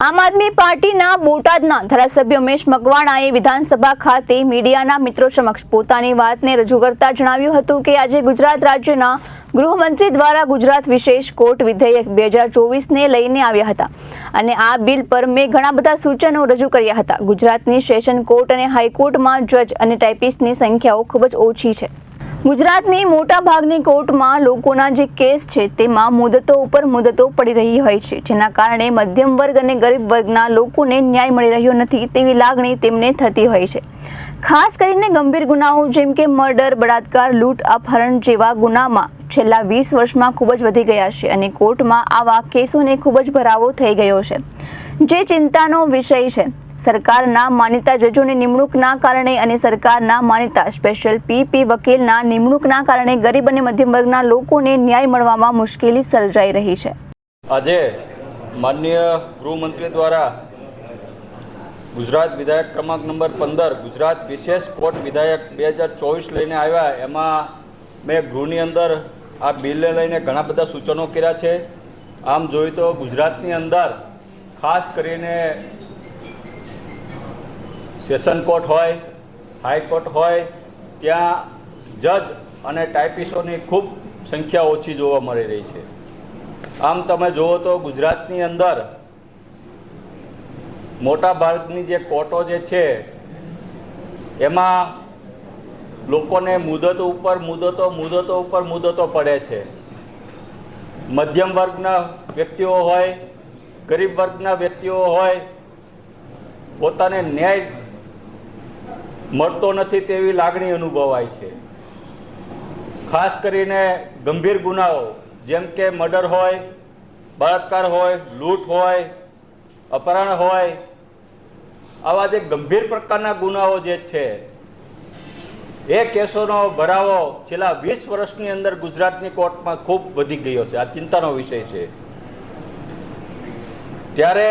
આમ આદમી પાર્ટીના બોટાદના ધારાસભ્ય ઉમેશ મકવાણાએ વિધાનસભા ખાતે મીડિયાના મિત્રો સમક્ષ પોતાની વાતને રજૂ કરતા જણાવ્યું હતું કે આજે ગુજરાત રાજ્યના ગૃહમંત્રી દ્વારા ગુજરાત વિશેષ કોર્ટ વિધેયક 2024ને લઈને આવ્યા હતા અને આ બિલ પર મેં ઘણા બધા સૂચનો રજૂ કર્યા હતા। ગુજરાતની સેશન કોર્ટ અને હાઈકોર્ટમાં જજ અને ટાઈપિસ્ટની સંખ્યાઓ ખૂબ જ ઓછી છે। ગુજરાતની મોટા ભાગની કોર્ટમાં લોકોના જે કેસ છે તેમાં મુદતો ઉપર મુદતો પડી રહી હોય છે, જેના કારણે મધ્યમ વર્ગ અને ગરીબ વર્ગના લોકોને ન્યાય મળી રહ્યો નથી તેવી લાગણી તેમને થતી હોય છે। ખાસ કરીને ગંભીર ગુનાઓ જેમ કે મર્ડર, બળાત્કાર, લૂંટ, અપહરણ જેવા ગુનામાં છેલ્લા 20 વર્ષમાં ખૂબ જ વધી ગયા છે અને કોર્ટમાં આવા કેસોને ખૂબ જ ભરાવો થઈ ગયો છે, જે ચિંતાનો વિષય છે। સરકારના માનીતા જજોની નિમણૂકના કારણે અને સરકારના માનીતા સ્પેશિયલ પીપી વકીલના નિમણૂકના કારણે ગરીબ અને મધ્યમ વર્ગના લોકોને ન્યાય મળવામાં મુશ્કેલી સર્જાઈ રહી છે। આજે માનનીય ગૃહમંત્રી દ્વારા ગુજરાત વિધાયક ક્રમાંક નંબર 15 ગુજરાત વિશેષ કોર્ટ વિધાયક 2024 લઈને આવ્યા। એમાં મેં ગૃહની અંદર આ બિલને લઈને ઘણા બધા સૂચનો કર્યા છે। આમ જોઈએ તો ગુજરાતની અંદર ખાસ કરીને સેશન કોર્ટ હોય, હાઈકોર્ટ હોય, ત્યાં જજ અને ટાઈપિસ્ટોની ખૂબ સંખ્યા ઓછી જોવા મળી રહી છે। આમ તમે જુઓ તો ગુજરાતની અંદર મોટા ભાગની જે કોર્ટો જે છે એમાં લોકોને મુદતો ઉપર મુદતો પડે છે। મધ્યમ વર્ગના વ્યક્તિઓ હોય, ગરીબ વર્ગના વ્યક્તિઓ હોય, પોતાને ન્યાય મળતો નથી તેવી લાગણી અનુભવાય છે। ખાસ કરીને ગંભીર ગુનાઓ જેમ કે મર્ડર હોય, બળાત્કાર હોય, લૂંટ હોય, અપહરણ હોય, આવા જે ગંભીર પ્રકારના ગુનાઓ જે છે એ કેસોનો ભરાવો છેલ્લા 20 વર્ષની અંદર ગુજરાતની કોર્ટમાં ખૂબ વધી ગયો છે। આ ચિંતાનો વિષય છે। ત્યારે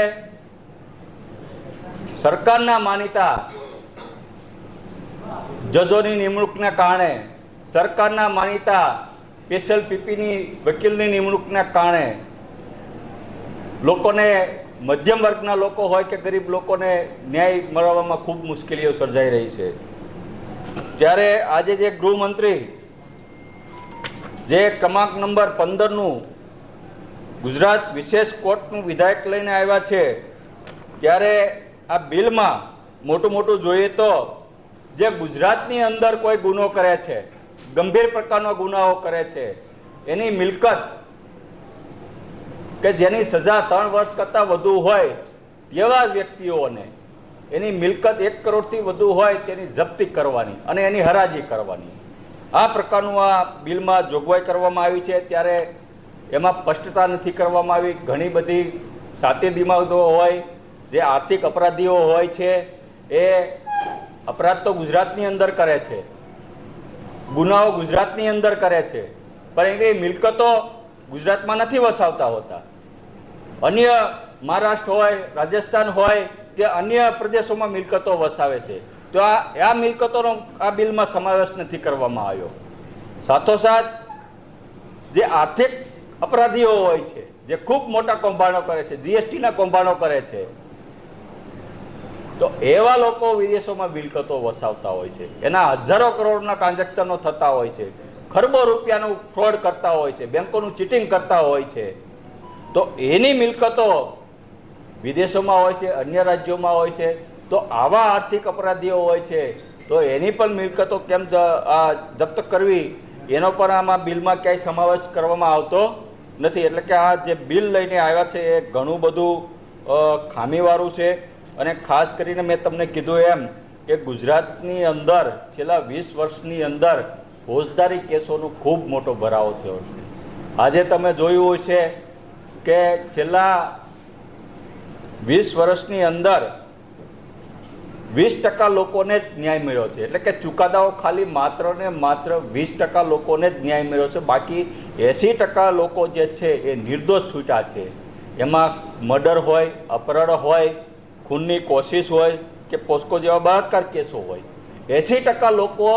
સરકારના માનીતા જજોની નિમણૂકના કારણે, સરકારના માનીતા સ્પેશિયલ પીપીની વકીલની નિમણૂકના કારણે લોકોને, મધ્યમ વર્ગના લોકો હોય કે ગરીબ લોકોને ન્યાય મળવામાં ખૂબ મુશ્કેલીઓ સર્જાઈ રહી છે। ત્યારે આજે જે ગૃહમંત્રી જે ક્રમાંક નંબર 15નું ગુજરાત વિશેષ કોર્ટનું વિધાયક લઈને આવ્યા છે, ત્યારે આ બિલમાં મોટું જોઈએ તો જે ગુજરાતની અંદર કોઈ ગુનો કરે છે, ગંભીર પ્રકારનો ગુનાઓ કરે છે, એની મિલકત કે જેની સજા 3 વર્ષ કરતાં વધુ હોય તેવા વ્યક્તિઓને એની મિલકત 1 કરોડથી વધુ હોય તેની જપ્તી કરવાની અને એની હરાજી કરવાની, આ પ્રકારનું આ બિલમાં જોગવાઈ કરવામાં આવી છે। ત્યારે એમાં સ્પષ્ટતા નથી કરવામાં આવી। ઘણી બધી સાતી દિમાગો હોય, જે આર્થિક અપરાધીઓ હોય છે, એ અપરાધ તો ગુજરાતની અંદર કરે છે, ગુનાઓ ગુજરાતની અંદર કરે છે, પણ એ મિલકતો ગુજરાતમાં નથી વસાવતા હોતા। અન્ય મહારાષ્ટ્ર હોય, રાજસ્થાન હોય કે અન્ય પ્રદેશોમાં મિલકતો વસાવે છે, તો આ મિલકતોનો આ બિલમાં સમાવેશ નથી કરવામાં આવ્યો। સાથોસાથ જે આર્થિક અપરાધીઓ હોય છે, જે ખૂબ મોટા કૌભાંડો કરે છે, જીએસટીના કૌભાંડો કરે છે, તો એવા લોકો વિદેશોમાં મિલકતો વસાવતા હોય છે, એના હજારો કરોડના ટ્રાન્ઝેક્શનો થતા હોય છે, ખરબો રૂપિયાનું ફ્રોડ કરતા હોય છે, બેંકોનું ચીટિંગ કરતા હોય છે, તો એની મિલકતો વિદેશોમાં હોય છે, અન્ય રાજ્યોમાં હોય છે, તો આવા આર્થિક અપરાધીઓ હોય છે, તો એની પણ મિલકતો કેમ જપ્ત કરવી એનો પણ આમાં બિલમાં ક્યાંય સમાવેશ કરવામાં આવતો નથી। એટલે કે આ જે બિલ લઈને આવ્યા છે એ ઘણું બધું ખામીવાળું છે। અને ખાસ કરીને મેં તમને કીધું એમ કે ગુજરાતની અંદર છેલ્લા 20 વર્ષની અંદર ફોજદારી કેસોનો ખૂબ મોટો ભરાવો થયો છે। આજે તમે જોયું છે કે છેલ્લા 20 વર્ષની અંદર 20% લોકોને જ ન્યાય મળ્યો છે। એટલે કે ચુકાદાઓ ખાલી માત્ર ને માત્ર 20% લોકોને જ ન્યાય મળ્યો છે, બાકી 80% લોકો જે છે એ નિર્દોષ છૂટ્યા છે। એમાં મર્ડર હોય, અપહરણ હોય, ખૂનની કોશિશ હોય કે પોસ્કો જેવા બળાત્કાર કેસો હોય, 80% લોકો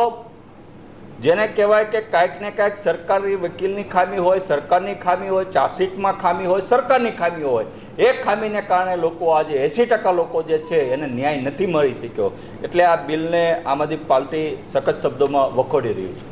જેને કહેવાય કે કાંઈક ને કાંઈક સરકારી વકીલની ખામી હોય, સરકારની ખામી હોય, ચાર્જશીટમાં ખામી હોય, સરકારની ખામી હોય, એક ખામીને કારણે લોકો આજે 80% લોકો જે છે એને ન્યાય નથી મળી શક્યો. એટલે આ બિલને આમ આદમી પાર્ટી સખત શબ્દોમાં વખોડી રહ્યું છે.